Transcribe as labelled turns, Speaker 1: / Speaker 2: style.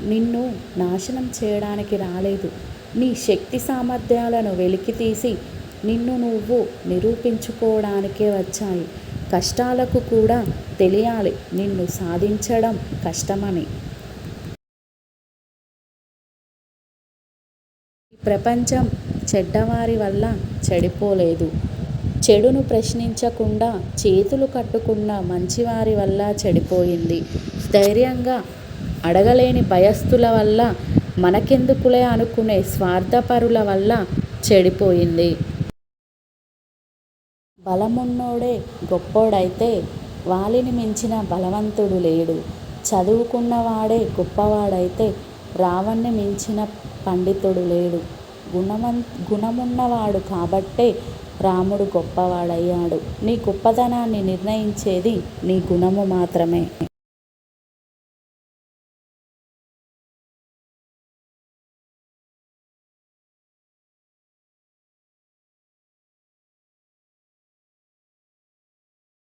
Speaker 1: నిన్ను నాశనం చేయడానికి రాలేదు. నీ శక్తి సామర్థ్యాలను వెలికితీసి నిన్ను నువ్వు నిరూపించుకోవడానికే వచ్చాయి. కష్టాలకు కూడా తెలియాలి నిన్ను సాధించడం కష్టమని. ఈ ప్రపంచం చెడ్డవారి వల్ల చెడిపోలేదు. చెడును ప్రశ్నించకుండా చేతులు కట్టుకున్న మంచివారి వల్ల చెడిపోయింది. ధైర్యంగా అడగలేని భయస్థుల వల్ల, మనకెందుకులే అనుకునే స్వార్థపరుల వల్ల చెడిపోయింది. బలమున్నోడే గొప్పోడైతే వాలిని మించిన బలవంతుడు లేడు. చదువుకున్నవాడే గొప్పవాడైతే రావణ్ణి మించిన పండితుడు లేడు. గుణమున్నవాడు కాబట్టే రాముడు గొప్పవాడయ్యాడు. నీ గొప్పతనాన్ని నిర్ణయించేది నీ గుణము మాత్రమే.